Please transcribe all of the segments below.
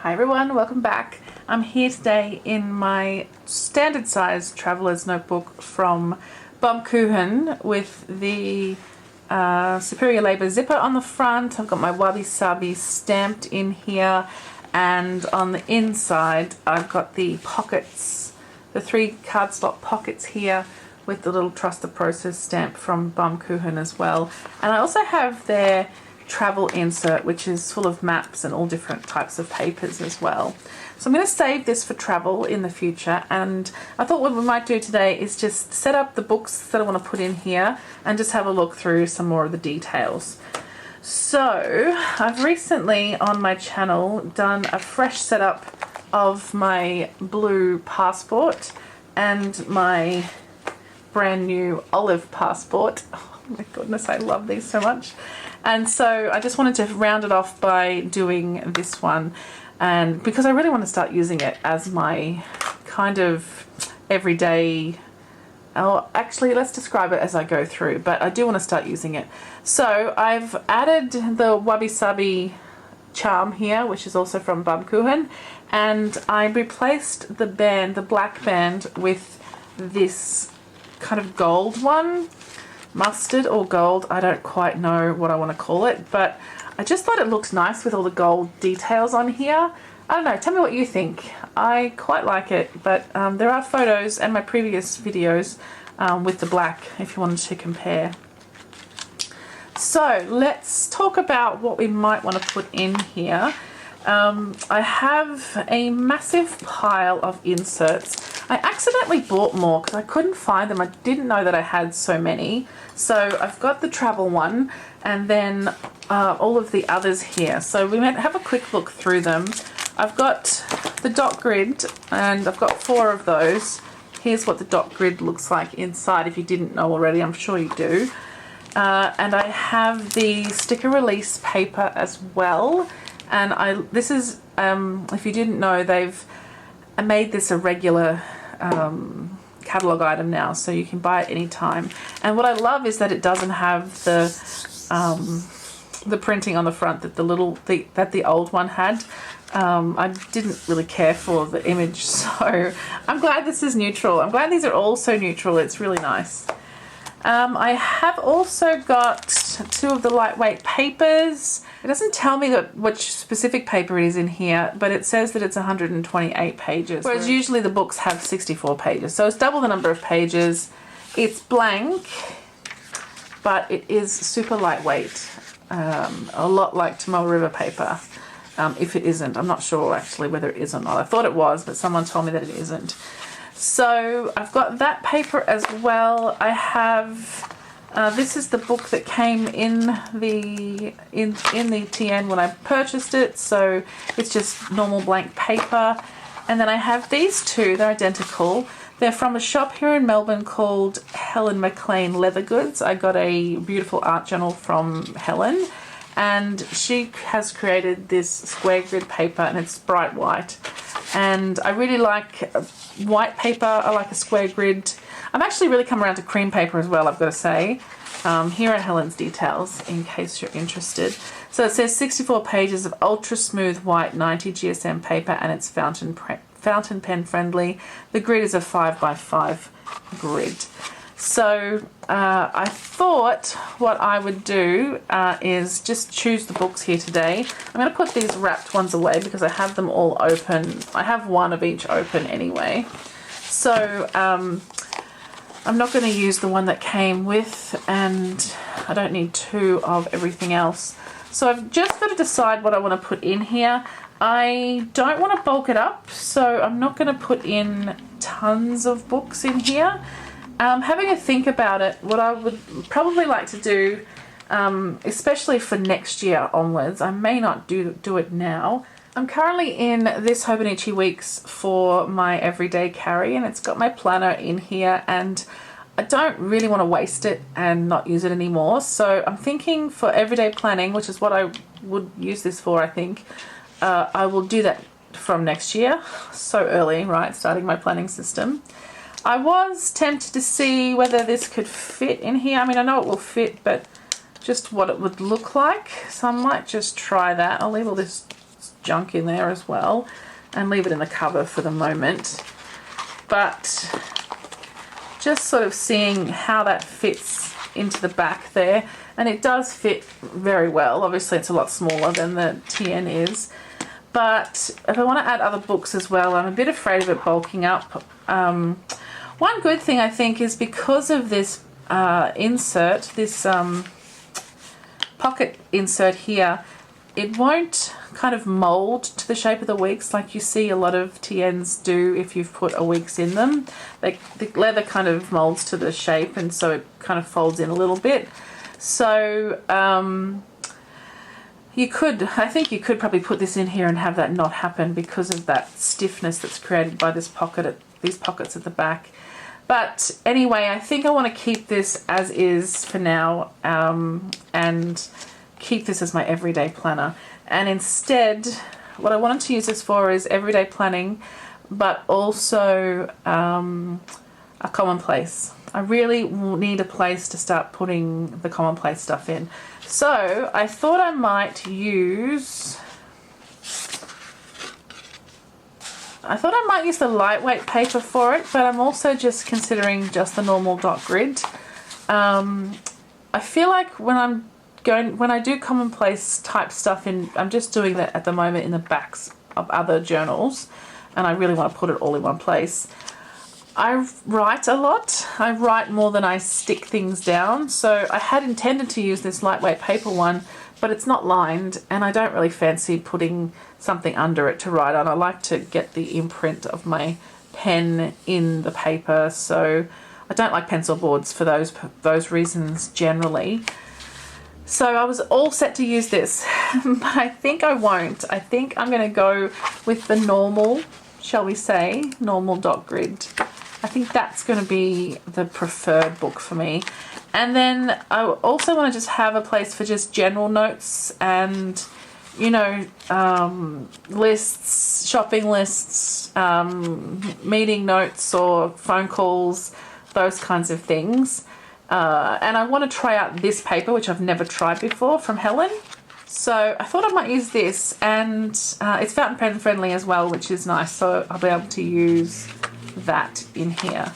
Hi everyone, welcome back. I'm here today in my standard size traveler's notebook from Baum Kuchen with the Superior Labour zipper on the front. I've got my wabi sabi stamped in here, and on the inside I've got the pockets, the 3 cardstock pockets here with the little Trust the Process stamp from Baum Kuchen as well. And I also have their travel insert, which is full of maps and all different types of papers as well. So I'm going to save this for travel in the future, and I thought what we might do today is just set up the books that I want to put in here and just have a look through some more of the details. So I've recently on my channel done a fresh setup of my blue passport and my brand new olive passport. Oh my goodness, I love these so much. And so I just wanted to round it off by doing this one, and because I really want to start using it as my kind of everyday, oh actually let's describe it as I go through, but I do want to start using it. So I've added the wabi sabi charm here, which is also from Baum Kuchen, and I replaced the band, the black band, with this kind of gold one. Mustard or gold, I don't quite know what I want to call it, but I just thought it looked nice with all the gold details on here. I don't know, tell me what you think. I quite like it, but there are photos and my previous videos with the black if you wanted to compare. So let's talk about what we might want to put in here. I have a massive pile of inserts. I accidentally bought more because I couldn't find them. I didn't know that I had so many. So I've got the travel one and then all of the others here. So we might have a quick look through them. I've got the dot grid and I've got 4 of those. Here's what the dot grid looks like inside if you didn't know already. I'm sure you do. And I have the sticker release paper as well. And this is, if you didn't know, they've made this a regular catalogue item now, so you can buy it anytime. And what I love is that it doesn't have the printing on the front that that the old one had. I didn't really care for the image, so I'm glad this is neutral. I'm glad these are all so neutral. It's really nice. I have also got 2 of the lightweight papers. It doesn't tell me which specific paper it is in here, but it says that it's 128 pages, whereas usually the books have 64 pages. So it's double the number of pages. It's blank, but it is super lightweight, a lot like Tamil River paper. If it isn't, I'm not sure actually whether it is or not. I thought it was, but someone told me that it isn't. So I've got that paper as well. I have this is the book that came in the TN when I purchased it, so it's just normal blank paper. And then I have these 2. They're identical. They're from a shop here in Melbourne called Helen McLean Leather Goods. I got a beautiful art journal from Helen, and she has created this square grid paper, and it's bright white. And I really like white paper. I like a square grid. I've actually really come around to cream paper as well, I've got to say. Here are Helen's details in case you're interested. So it says 64 pages of ultra smooth white 90 GSM paper, and it's fountain pen friendly. The grid is a 5x5 grid. So I thought what I would do is just choose the books here today. I'm going to put these wrapped ones away because I have them all open. I have 1 of each open anyway. So I'm not going to use the one that came with, and I don't need 2 of everything else. So I've just got to decide what I want to put in here. I don't want to bulk it up, so I'm not going to put in tons of books in here. Having a think about it, what I would probably like to do, especially for next year onwards, I may not do it now. I'm currently in this Hobonichi Weeks for my everyday carry, and it's got my planner in here, and I don't really want to waste it and not use it anymore. So I'm thinking for everyday planning, which is what I would use this for, I think, I will do that from next year. So early, right, starting my planning system. I was tempted to see whether this could fit in here. I mean, I know it will fit, but just what it would look like. So I might just try that. I'll leave all this junk in there as well, and leave it in the cover for the moment. But just sort of seeing how that fits into the back there, and it does fit very well. Obviously it's a lot smaller than the TN is, but if I want to add other books as well, I'm a bit afraid of it bulking up. One good thing I think is because of this insert, this pocket insert here, it won't kind of mold to the shape of the weeks like you see a lot of TNs do if you've put a weeks in them. The leather kind of molds to the shape, and so it kind of folds in a little bit. So I think you could probably put this in here and have that not happen because of that stiffness that's created by this these pockets at the back. But anyway, I think I want to keep this as is for now, and keep this as my everyday planner. And instead, what I wanted to use this for is everyday planning, but also a commonplace. I really need a place to start putting the commonplace stuff in. So I thought I might use the lightweight paper for it, but I'm also just considering just the normal dot grid. I feel like when I do commonplace type stuff in, I'm just doing that at the moment in the backs of other journals, and I really want to put it all in one place. I write a lot. I write more than I stick things down, so I had intended to use this lightweight paper one, but it's not lined, and I don't really fancy putting something under it to write on. I like to get the imprint of my pen in the paper, so I don't like pencil boards for those reasons generally. So I was all set to use this, but I think I won't. I think I'm going to go with the normal, shall we say, normal dot grid. I think that's going to be the preferred book for me. And then I also want to just have a place for just general notes and, you know, lists, shopping lists, meeting notes or phone calls, those kinds of things. And I want to try out this paper, which I've never tried before, from Helen. So I thought I might use this, and it's fountain pen friendly as well, which is nice. So I'll be able to use that in here.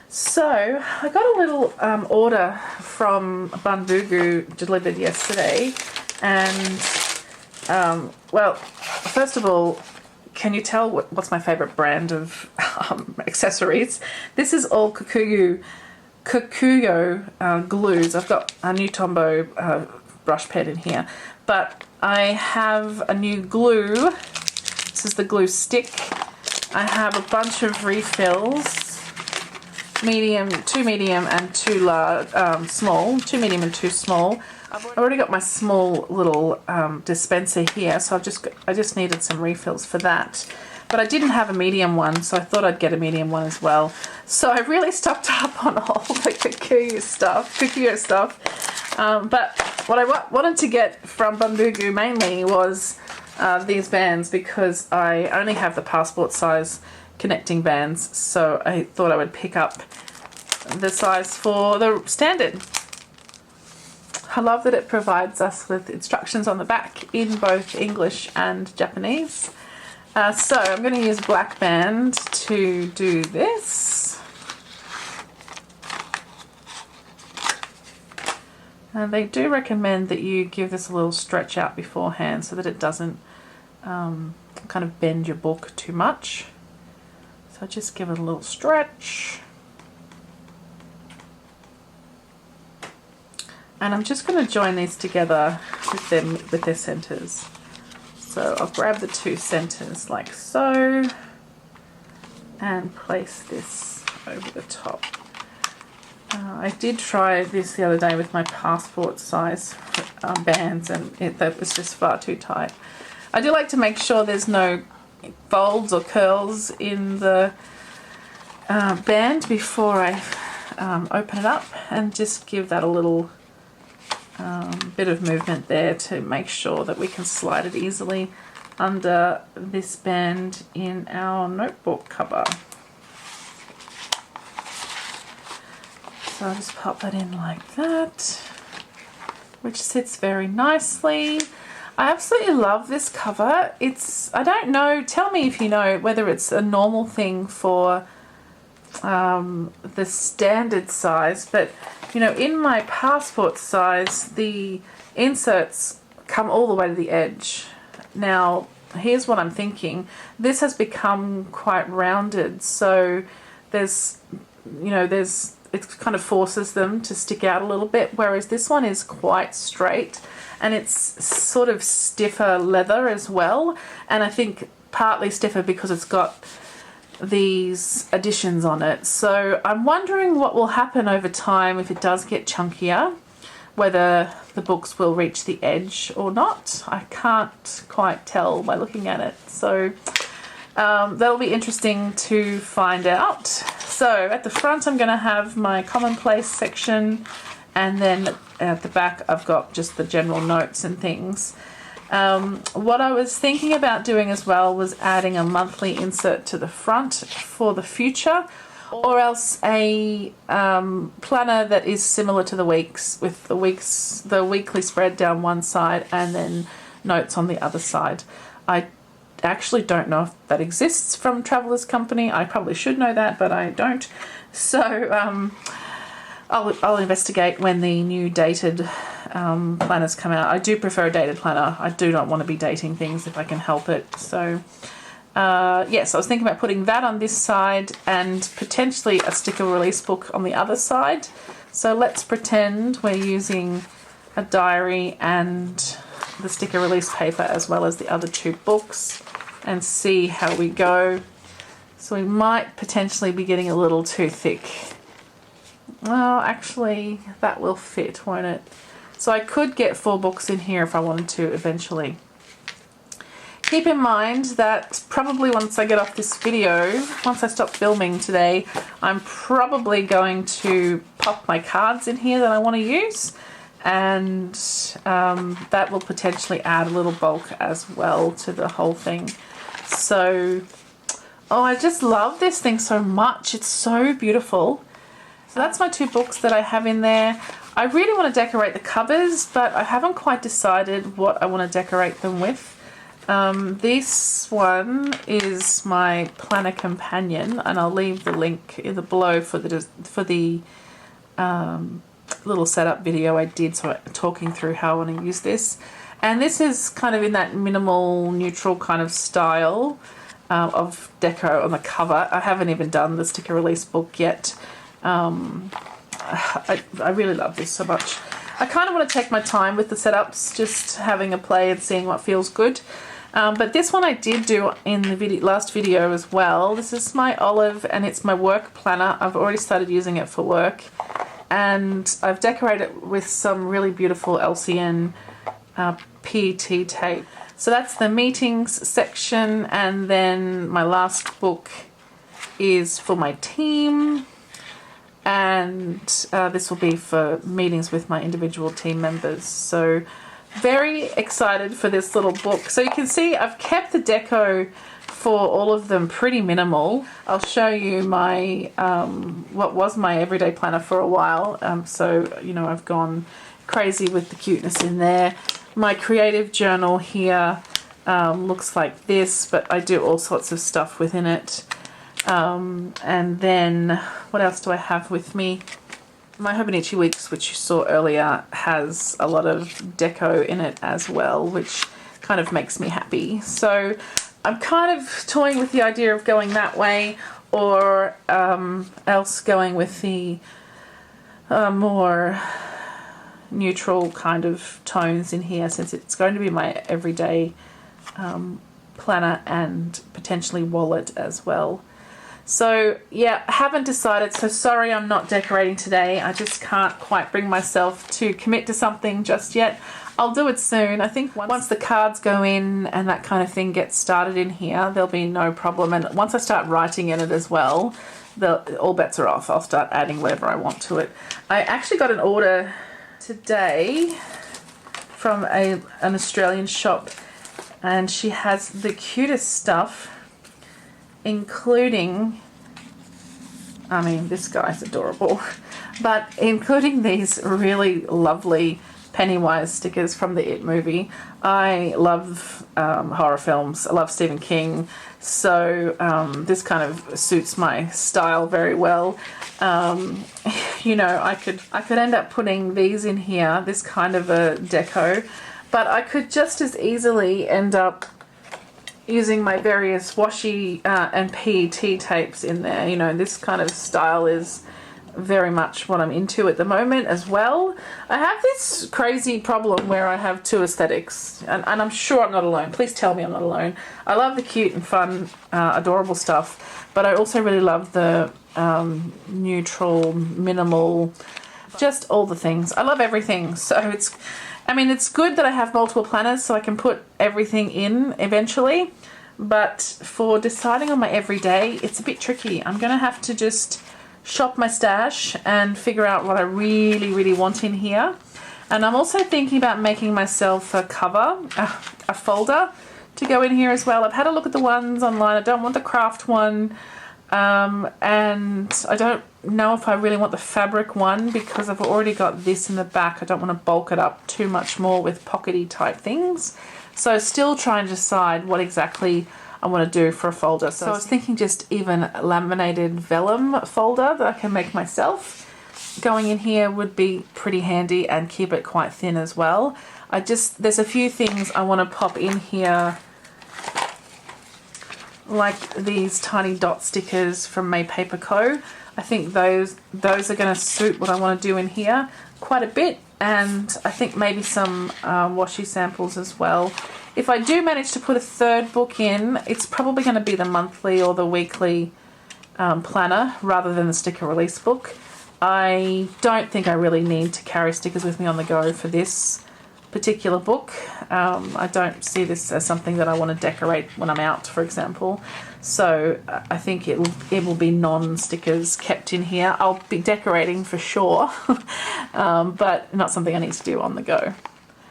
So I got a little order from Bunbugu delivered yesterday, and well, first of all, can you tell what's my favorite brand of accessories? This is all Kikuyo glues. I've got a new Tombow brush pen in here, but I have a new glue. This is the glue stick. I have a bunch of refills, medium, 2 medium and 2 large, small, 2 medium and 2 small. I've already got my small little dispenser here, so I just needed some refills for that. But I didn't have a medium one, so I thought I'd get a medium one as well. So I really stocked up on all the Kikuyo stuff. But what I wanted to get from Bunbugu mainly was these bands, because I only have the passport size connecting bands, so I thought I would pick up the size for the standard. I love that it provides us with instructions on the back in both English and Japanese. So I'm going to use black band to do this. And they do recommend that you give this a little stretch out beforehand so that it doesn't kind of bend your book too much. So just give it a little stretch. And I'm just going to join these together with their centers. So I'll grab the 2 centers like so and place this over the top. I did try this the other day with my passport size bands, and that was just far too tight. I do like to make sure there's no folds or curls in the band before I open it up, and just give that a little bit of movement there to make sure that we can slide it easily under this band in our notebook cover. So I'll just pop that in like that, which sits very nicely. I absolutely love this cover. I don't know, tell me if you know whether it's a normal thing for the standard size, but you know, in my passport size, the inserts come all the way to the edge. Now, here's what I'm thinking. This has become quite rounded, so there's, you know, it kind of forces them to stick out a little bit, whereas this one is quite straight, and it's sort of stiffer leather as well, and I think partly stiffer because it's got these additions on it. So I'm wondering what will happen over time if it does get chunkier, whether the books will reach the edge or not. I can't quite tell by looking at it, so that'll be interesting to find out. So at the front I'm going to have my Commonplace section, and then at the back I've got just the general notes and things. What I was thinking about doing as well was adding a monthly insert to the front for the future, or else a planner that is similar to the weeks, with the weekly spread down one side and then notes on the other side. I actually don't know if that exists from Traveller's Company. I probably should know that, but I don't. So I'll investigate when the new dated planners come out. I do prefer a dated planner. I do not want to be dating things if I can help it. So yes, I was thinking about putting that on this side and potentially a sticker release book on the other side. So let's pretend we're using a diary and the sticker release paper as well as the other two books, and see how we go. So we might potentially be getting a little too thick. Well, actually that will fit, won't it? So I could get 4 books in here if I wanted to eventually. Keep in mind that probably once I get off this video, once I stop filming today, I'm probably going to pop my cards in here that I want to use, and that will potentially add a little bulk as well to the whole thing. So, oh, I just love this thing so much. It's so beautiful. So that's my 2 books that I have in there. I really want to decorate the covers, but I haven't quite decided what I want to decorate them with. This one is my planner companion, and I'll leave the link in the below for the little setup video I did, so talking through how I want to use this. And this is kind of in that minimal, neutral kind of style of deco on the cover. I haven't even done the sticker release book yet. I really love this so much. I kind of want to take my time with the setups, just having a play and seeing what feels good. But this one I did do in the last video as well. This is my olive, and it's my work planner. I've already started using it for work, and I've decorated it with some really beautiful LCN PET tape. So that's the meetings section, and then my last book is for my team, and this will be for meetings with my individual team members. So very excited for this little book. So you can see I've kept the deco for all of them pretty minimal. I'll show you my what was my everyday planner for a while. So you know, I've gone crazy with the cuteness in there. My creative journal here looks like this, but I do all sorts of stuff within it. And then what else do I have with me? My Hobonichi Weeks, which you saw earlier, has a lot of deco in it as well, which kind of makes me happy. So I'm kind of toying with the idea of going that way, or else going with the more neutral kind of tones in here, since it's going to be my everyday planner and potentially wallet as well. So yeah, haven't decided, so sorry I'm not decorating today. I just can't quite bring myself to commit to something just yet. I'll do it soon. I think once the cards go in and that kind of thing gets started in here, there'll be no problem. And once I start writing in it as well, all bets are off. I'll start adding whatever I want to it. I actually got an order today from an Australian shop, and she has the cutest stuff, including, I mean, this guy's adorable, but including these really lovely Pennywise stickers from the It movie. I love horror films. I love Stephen King, so this kind of suits my style very well. You know, I could end up putting these in here, this kind of a deco, but I could just as easily end up using my various washi and PET tapes in there. You know, this kind of style is very much what I'm into at the moment as well. I have this crazy problem where I have two aesthetics, and I'm sure I'm not alone. Please tell me I'm not alone. I love the cute and fun, adorable stuff, but I also really love the neutral, minimal, just all the things. I love everything, so it's good that I have multiple planners so I can put everything in eventually, but for deciding on my everyday, it's a bit tricky. I'm gonna have to just shop my stash and figure out what I really, really want in here. And I'm also thinking about making myself a cover, a folder to go in here as well. I've had a look at the ones online. I don't want the craft one, and I don't know if I really want the fabric one because I've already got this in the back. I don't want to bulk it up too much more with pockety type things. So still trying to decide what exactly I want to do for a folder. So I was thinking just even laminated vellum folder that I can make myself. Going in here would be pretty handy and keep it quite thin as well. There's a few things I want to pop in here, like these tiny dot stickers from May Paper Co. I think those are going to suit what I want to do in here quite a bit, and I think maybe some washi samples as well. If I do manage to put a third book in, it's probably going to be the monthly or the weekly planner rather than the sticker release book. I don't think I really need to carry stickers with me on the go for this particular book. I don't see this as something that I want to decorate when I'm out, for example. So I think it will be non-stickers kept in here. I'll be decorating for sure, but not something I need to do on the go.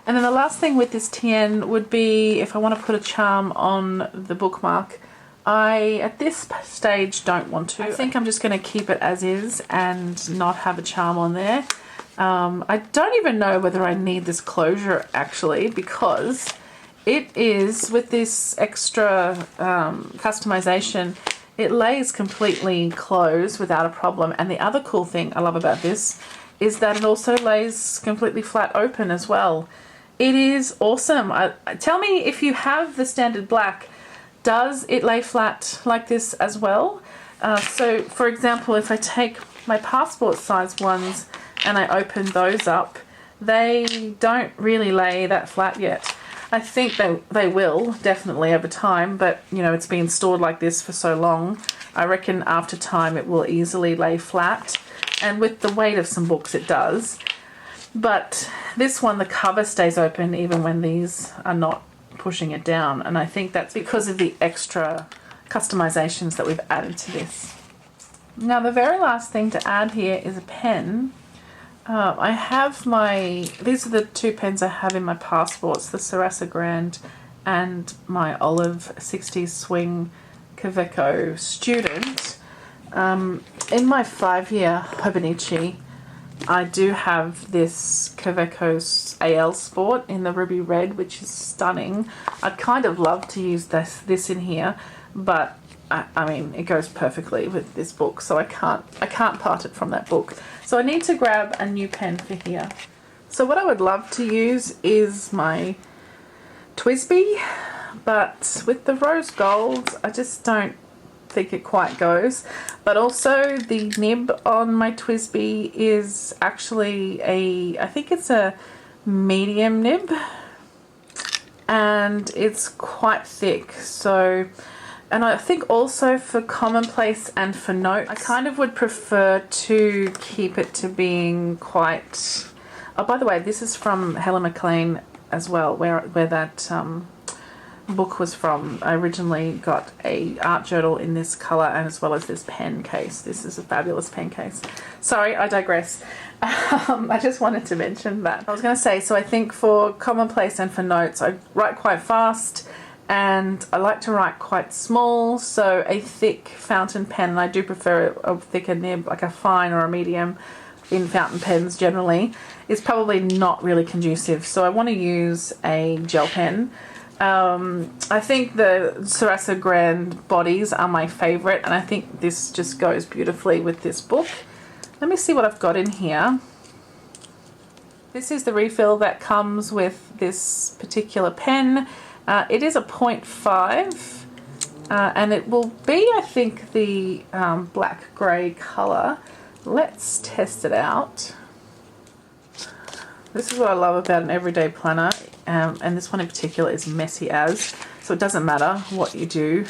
And then the last thing with this TN would be if I want to put a charm on the bookmark. I, at this stage, don't want to. I think I'm just going to keep it as is and not have a charm on there. I don't even know whether I need this closure actually, because it is, with this extra customization, it lays completely closed without a problem. And the other cool thing I love about this is that it also lays completely flat open as well. It is awesome. Tell me if you have the standard black, does it lay flat like this as well? So for example, if I take my passport size ones and I open those up, they don't really lay that flat yet. I think they will definitely over time, but you know, it's been stored like this for so long. I reckon after time it will easily lay flat, and with the weight of some books it does. But this one, the cover stays open even when these are not pushing it down, and I think that's because of the extra customizations that we've added to this. Now the very last thing to add here is a pen. I have these are the two pens I have in my passports, the Sarasa Grand and my Olive 60s Swing Kaweco Student. In my 5-year Hobonichi, I do have this Kaweco AL Sport in the ruby red, which is stunning. I'd kind of love to use this in here, but I mean, it goes perfectly with this book, so I can't part it from that book. So I need to grab a new pen for here. So what I would love to use is my TWSBI, but with the rose gold, I just don't think it quite goes. But also the nib on my TWSBI is actually I think it's a medium nib, and it's quite thick. So, and I think also for Commonplace and for notes, I kind of would prefer to keep it to being quite... Oh, by the way, this is from Helen McLean as well, where that book was from. I originally got a art journal in this colour, and as well as this pen case. This is a fabulous pen case. Sorry, I digress. I just wanted to mention that. I was going to say, so I think for Commonplace and for notes, I write quite fast, and I like to write quite small, so a thick fountain pen, and I do prefer a thicker nib, like a fine or a medium, in fountain pens generally is probably not really conducive. So I want to use a gel pen. I think the Sarasa Grand bodies are my favorite, and I think this just goes beautifully with this book. Let me see what I've got in here. This is the refill that comes with this particular pen. It is a 0.5, and it will be, I think, the black grey colour. Let's test it out. This is what I love about an everyday planner, and this one in particular is messy as, so it doesn't matter what you do,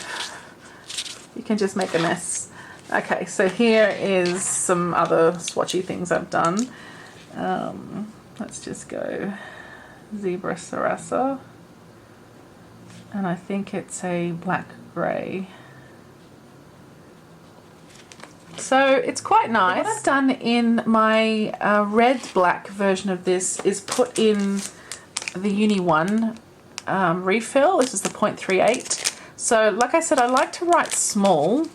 you can just make a mess. Okay, so here is some other swatchy things I've done. Let's just go Zebra Sarasa, and I think it's a black grey. So it's quite nice. What I've done in my red-black version of this is put in the Uni 1 refill. This is the 0.38. So like I said, I like to write small,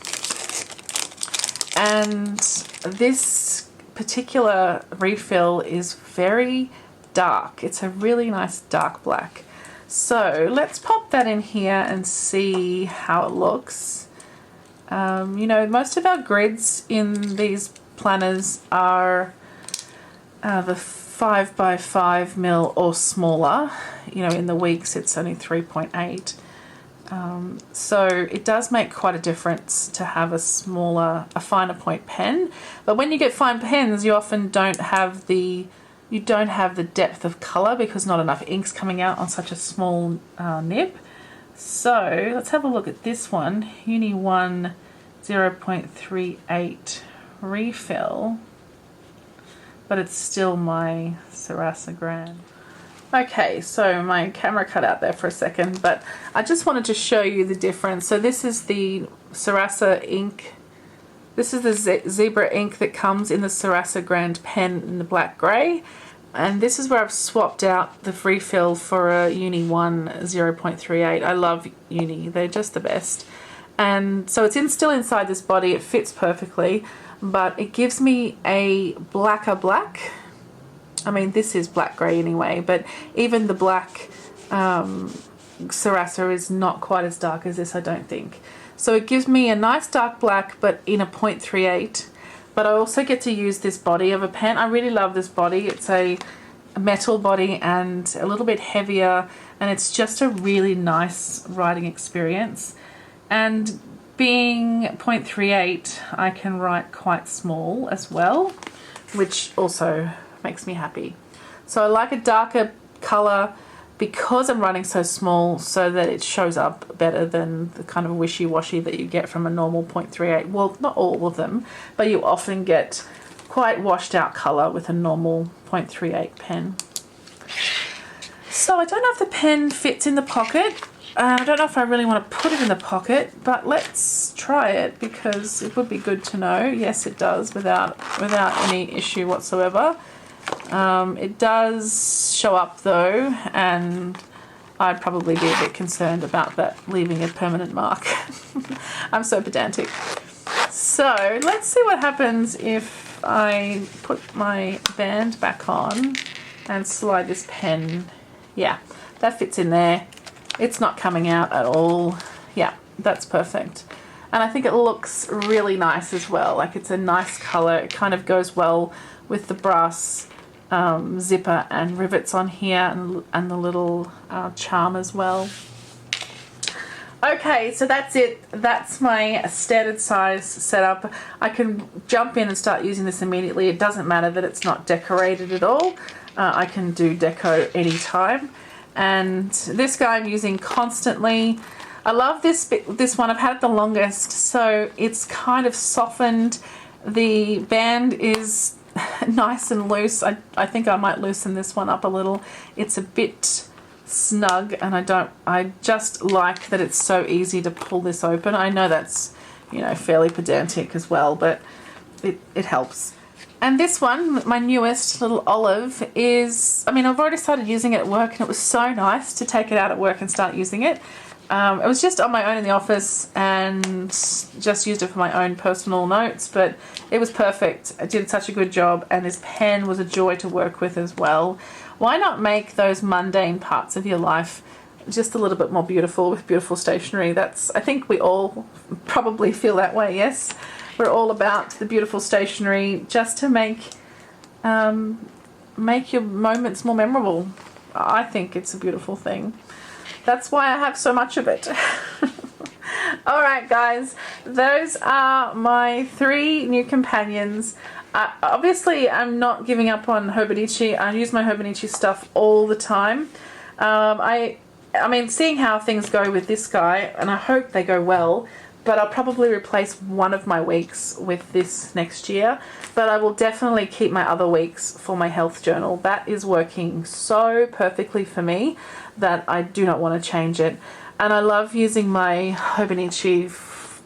and this particular refill is very dark. It's a really nice dark black. So let's pop that in here and see how it looks. You know, most of our grids in these planners are the 5 by 5 mil or smaller. You know, in the weeks it's only 3.8. So it does make quite a difference to have a finer point pen. But when you get fine pens, you often don't have the depth of colour because not enough ink's coming out on such a small nib. So let's have a look at this one, Uni 1 0.38 refill, but it's still my Sarasa Grand. Okay, so my camera cut out there for a second, but I just wanted to show you the difference. So this is the Sarasa ink. This is the zebra ink that comes in the Sarasa Grand pen in the black grey. And this is where I've swapped out the refill for a Uni 1 0.38. I love Uni, they're just the best. And so it's still inside this body, it fits perfectly, but it gives me a blacker black. I mean, this is black grey anyway, but even the black Sarasa is not quite as dark as this, I don't think. So it gives me a nice dark black, but in a 0.38. But I also get to use this body of a pen. I really love this body. It's a metal body and a little bit heavier, and it's just a really nice writing experience. And being 0.38, I can write quite small as well, which also makes me happy. So I like a darker colour because I'm writing so small, so that it shows up better than the kind of wishy-washy that you get from a normal 0.38. Well, not all of them, but you often get quite washed out colour with a normal 0.38 pen. So I don't know if the pen fits in the pocket. I don't know if I really want to put it in the pocket, but let's try it because it would be good to know. Yes, it does, without any issue whatsoever. It does show up though, and I'd probably be a bit concerned about that leaving a permanent mark. I'm so pedantic. So let's see what happens if I put my band back on and slide this pen. Yeah, that fits in there. It's not coming out at all. Yeah, that's perfect. And I think it looks really nice as well. Like, it's a nice colour. It kind of goes well with the brass zipper and rivets on here, and the little charm as well. Okay, so that's it. That's my standard size setup. I can jump in and start using this immediately. It doesn't matter that it's not decorated at all. I can do deco anytime. And this guy I'm using constantly. I love this one. I've had it the longest, so it's kind of softened. The band is nice and loose. I think I might loosen this one up a little. It's a bit snug, and I just like that it's so easy to pull this open. I know that's, you know, fairly pedantic as well, but it helps. And this one, my newest little olive, is, I mean, I've already started using it at work, and it was so nice to take it out at work and start using it. It was just on my own in the office and just used it for my own personal notes, but it was perfect. It did such a good job, and this pen was a joy to work with as well. Why not make those mundane parts of your life just a little bit more beautiful with beautiful stationery? I think we all probably feel that way, yes? We're all about the beautiful stationery just to make your moments more memorable. I think it's a beautiful thing. That's why I have so much of it. Alright guys, those are my 3 new companions. Obviously I'm not giving up on Hobonichi. I use my Hobonichi stuff all the time. I mean, seeing how things go with this guy, and I hope they go well, but I'll probably replace one of my weeks with this next year. But I will definitely keep my other weeks for my health journal. That is working so perfectly for me that I do not want to change it. And I love using my Hobonichi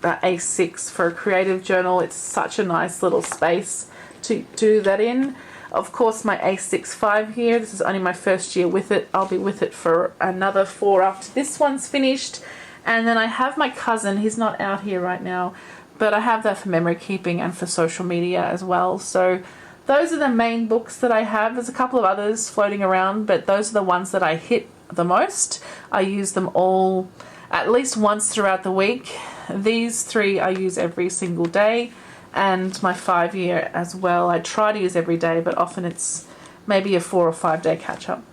A6 for a creative journal. It's such a nice little space to do that in. Of course, my A6 5-year, this is only my first year with it. I'll be with it for another 4 after this one's finished. And then I have my cousin, he's not out here right now, but I have that for memory keeping and for social media as well. So those are the main books that I have. There's a couple of others floating around, but those are the ones that I hit the most. I use them all at least once throughout the week. These 3 I use every single day, and my 5-year as well. I try to use every day, but often it's maybe a 4 or 5 day catch up.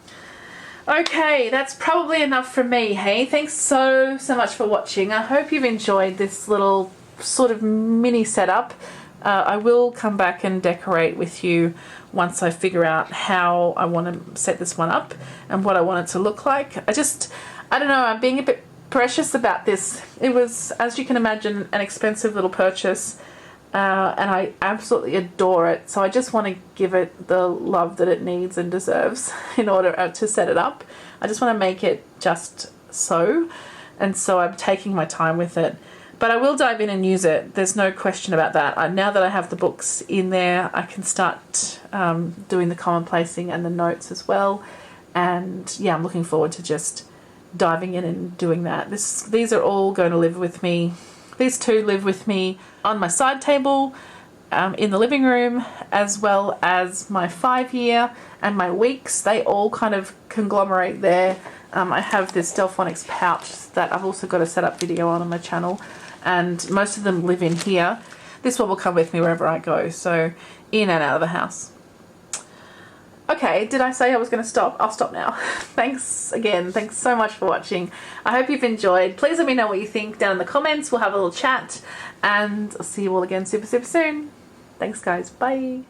Okay, that's probably enough from me, hey? Thanks so much for watching. I hope you've enjoyed this little sort of mini setup. I will come back and decorate with you once I figure out how I want to set this one up and what I want it to look like. I don't know, I'm being a bit precious about this. It was, as you can imagine, an expensive little purchase. And I absolutely adore it, so I just want to give it the love that it needs and deserves in order to set it up. I just want to make it just so, and so I'm taking my time with it. But I will dive in and use it, there's no question about that. Now that I have the books in there, I can start doing the commonplacing and the notes as well. And yeah, I'm looking forward to just diving in and doing that. These are all going to live with me. These 2 live with me on my side table, in the living room, as well as my 5-year and my weeks. They all kind of conglomerate there. I have this Delphonics pouch that I've also got a setup video on my channel, and most of them live in here. This one will come with me wherever I go, so in and out of the house. Okay, did I say I was going to stop? I'll stop now. Thanks again. Thanks so much for watching. I hope you've enjoyed. Please let me know what you think down in the comments. We'll have a little chat, and I'll see you all again super soon. Thanks guys. Bye.